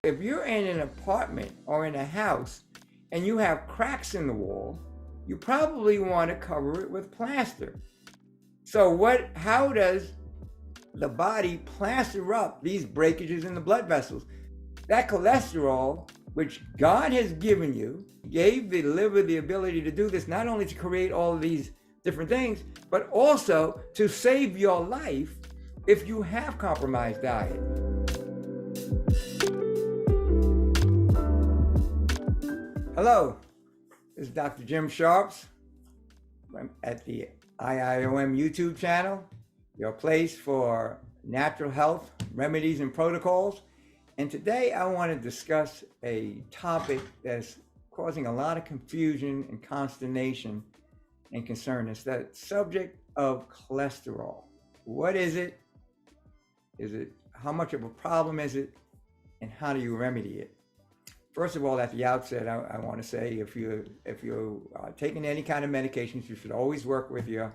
If you're in an apartment or in a house and you have cracks in the wall, you probably want to cover it with plaster. So how does the body plaster up these breakages in the blood vessels? That cholesterol, which God has given you, gave the liver the ability to do this, not only to create all of these different things, but also to save your life if you have compromised diet. Hello, this is Dr. Jim Sharps. I'm at the IIOM YouTube channel, your place for natural health remedies and protocols. And today I want to discuss a topic that's causing a lot of confusion and consternation and concern. It's that subject of cholesterol. What is it? How much of a problem is it? And how do you remedy it? First of all, at the outset, I want to say if you're taking any kind of medications, you should always work with your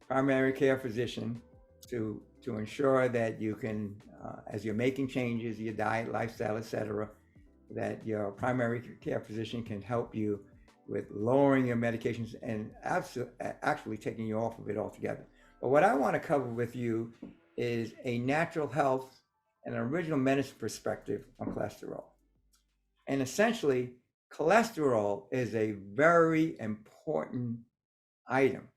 primary care physician to ensure that you can, as you're making changes, your diet, lifestyle, etc., that your primary care physician can help you with lowering your medications and actually taking you off of it altogether. But what I want to cover with you is a natural health and an original medicine perspective on cholesterol. And essentially, cholesterol is a very important item.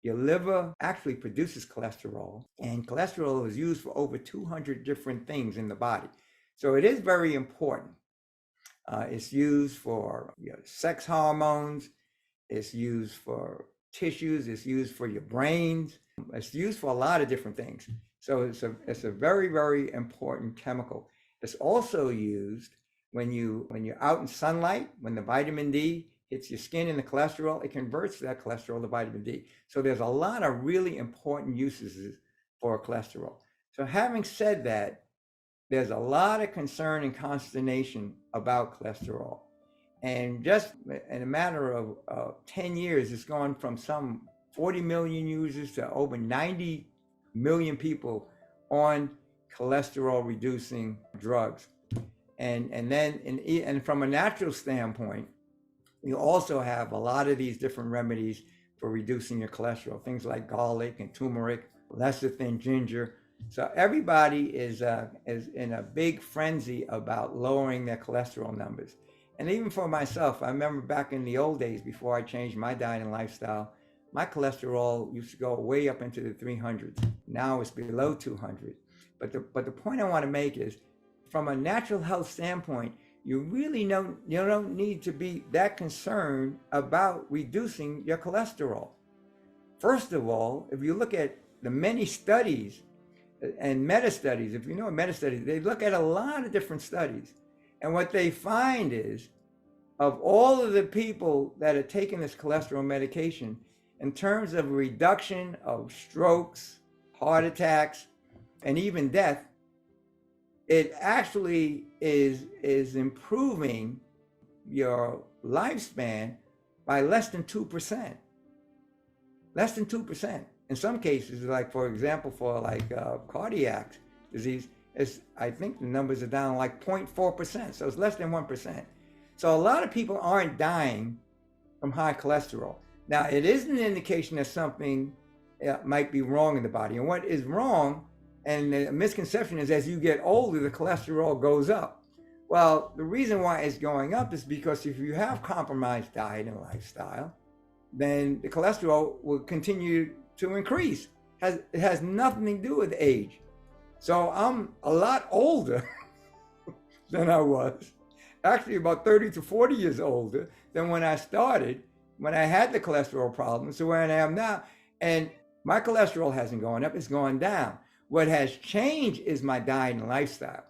Your liver actually produces cholesterol, and cholesterol is used for over 200 different things in the body. So it is very important. It's used for sex hormones, it's used for tissues, it's used for your brains, it's used for a lot of different things. So it's a very, very important chemical. It's also used when you're out in sunlight, when the vitamin D hits your skin and the cholesterol, it converts that cholesterol to vitamin D. So there's a lot of really important uses for cholesterol. So having said that, there's a lot of concern and consternation about cholesterol. And just in a matter of 10 years, it's gone from some 40 million users to over 90 million people on cholesterol reducing drugs. And from a natural standpoint, you also have a lot of these different remedies for reducing your cholesterol, things like garlic and turmeric, lecithin, ginger. So everybody is in a big frenzy about lowering their cholesterol numbers. And even for myself, I remember back in the old days before I changed my diet and lifestyle, my cholesterol used to go way up into the 300s. Now it's below 200. But the point I want to make is, from a natural health standpoint, you really don't need to be that concerned about reducing your cholesterol. First of all, if you look at the many studies and meta-studies, if you know meta-studies, they look at a lot of different studies. And what they find is, of all of the people that are taking this cholesterol medication, in terms of reduction of strokes, heart attacks, and even death, it actually is improving your lifespan by less than 2%. Less than 2%. In some cases, like for example, for like cardiac disease, I think the numbers are down like 0.4%. So it's less than 1%. So a lot of people aren't dying from high cholesterol. Now, it is an indication that something might be wrong in the body. And what is wrong, and the misconception is, as you get older, the cholesterol goes up. Well, the reason why it's going up is because if you have compromised diet and lifestyle, then the cholesterol will continue to increase. It has nothing to do with age. So I'm a lot older than I was, actually about 30 to 40 years older than when I started, when I had the cholesterol problem, so where I am now. And my cholesterol hasn't gone up, it's gone down. What has changed is my diet and lifestyle.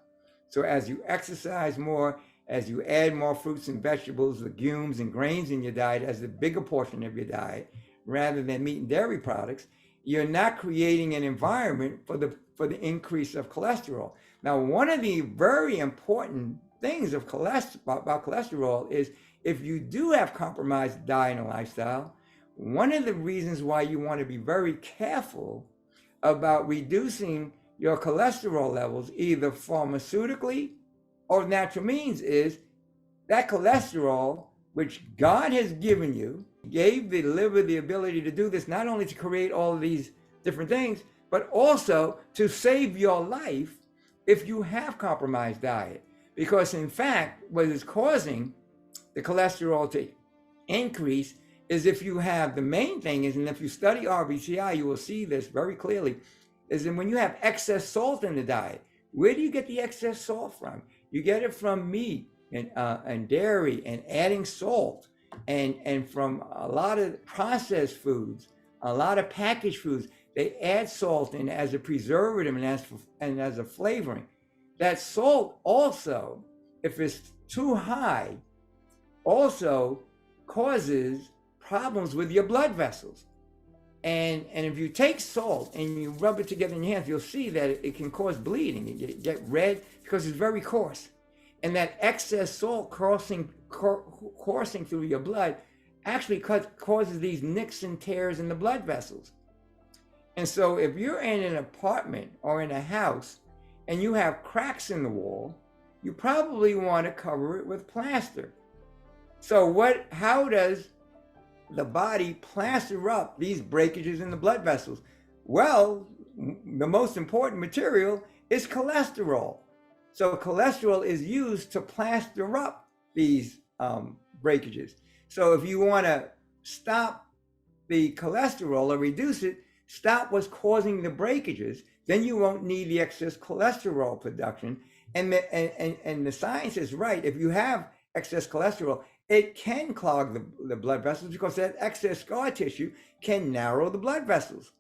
So as you exercise more, as you add more fruits and vegetables, legumes and grains in your diet as the bigger portion of your diet, rather than meat and dairy products, you're not creating an environment for the increase of cholesterol. Now, one of the very important things about cholesterol is, if you do have compromised diet and lifestyle, one of the reasons why you want to be very careful about reducing your cholesterol levels, either pharmaceutically or natural means is that cholesterol, which God has given you, gave the liver the ability to do this, not only to create all of these different things, but also to save your life if you have compromised diet. Because in fact, what is causing the cholesterol to increase is if you have, the main thing is, and if you study RBTI, you will see this very clearly, is that when you have excess salt in the diet, where do you get the excess salt from? You get it from meat and dairy and adding salt, and from a lot of processed foods, a lot of packaged foods. They add salt in as a preservative and as a flavoring. That salt also, if it's too high, also causes problems with your blood vessels. And if you take salt and you rub it together in your hands, you'll see that it can cause bleeding. You get red because it's very coarse. And that excess salt coursing through your blood actually causes these nicks and tears in the blood vessels. And so if you're in an apartment or in a house and you have cracks in the wall, you probably want to cover it with plaster. So how does the body plaster up these breakages in the blood vessels? Well, the most important material is cholesterol. So cholesterol is used to plaster up these breakages. So if you want to stop the cholesterol or reduce it, stop what's causing the breakages, then you won't need the excess cholesterol production. And the science is right. If you have excess cholesterol, it can clog the blood vessels because that excess scar tissue can narrow the blood vessels.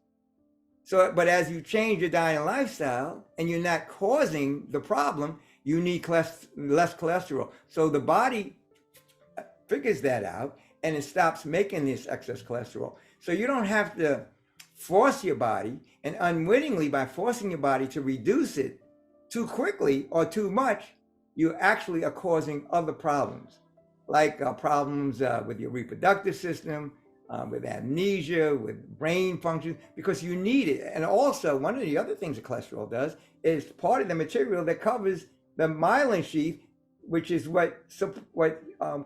So, but as you change your diet and lifestyle and you're not causing the problem, you need less cholesterol. So the body figures that out and it stops making this excess cholesterol. So you don't have to force your body, and unwittingly, by forcing your body to reduce it too quickly or too much, you actually are causing other problems, like problems with your reproductive system, with amnesia, with brain function, because you need it. And also, one of the other things that cholesterol does is part of the material that covers the myelin sheath, which is what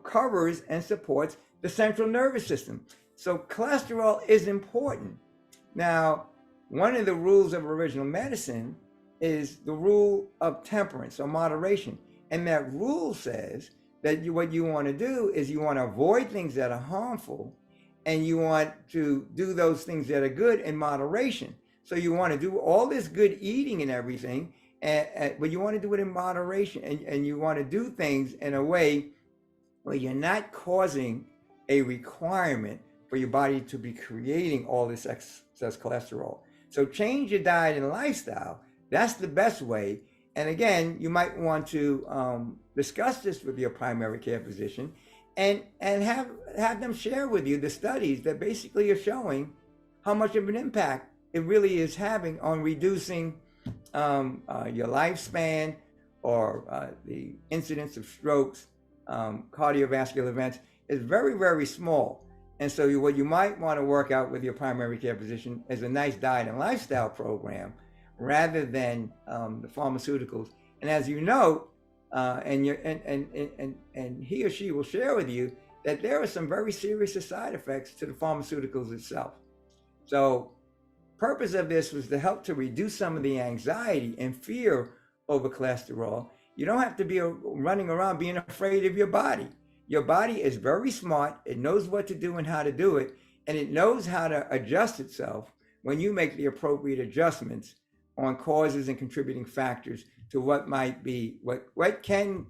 covers and supports the central nervous system. So cholesterol is important. Now, one of the rules of original medicine is the rule of temperance or moderation. And that rule says that what you want to do is you want to avoid things that are harmful, and you want to do those things that are good in moderation. So you want to do all this good eating and everything, but you want to do it in moderation, and you want to do things in a way where you're not causing a requirement for your body to be creating all this excess cholesterol. So change your diet and lifestyle. That's the best way. And again, you might want to discuss this with your primary care physician and have them share with you the studies that basically are showing how much of an impact it really is having on reducing your lifespan or the incidence of strokes, cardiovascular events is very, very small. And so what you might want to work out with your primary care physician is a nice diet and lifestyle program rather than the pharmaceuticals. And as you know, and he or she will share with you that there are some very serious side effects to the pharmaceuticals itself. So purpose of this was to help to reduce some of the anxiety and fear over cholesterol. You don't have to be running around being afraid of your body. Your body is very smart. It knows what to do and how to do it, and it knows how to adjust itself when you make the appropriate adjustments on causes and contributing factors to what might be, what can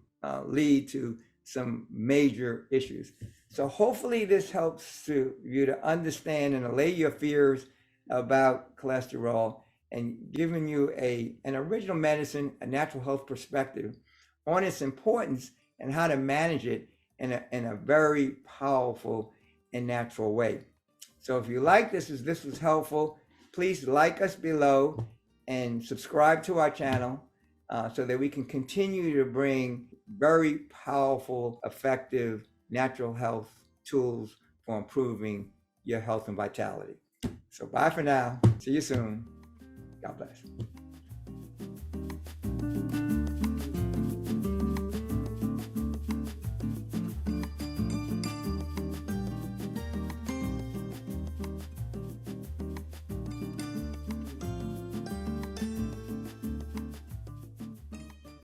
lead to some major issues. So hopefully this helps you to understand and allay your fears about cholesterol and giving you an original medicine, a natural health perspective on its importance and how to manage it in a very powerful and natural way. So if you like this was helpful, please like us below and subscribe to our channel so that we can continue to bring very powerful, effective natural health tools for improving your health and vitality. So bye for now. See you soon. God bless.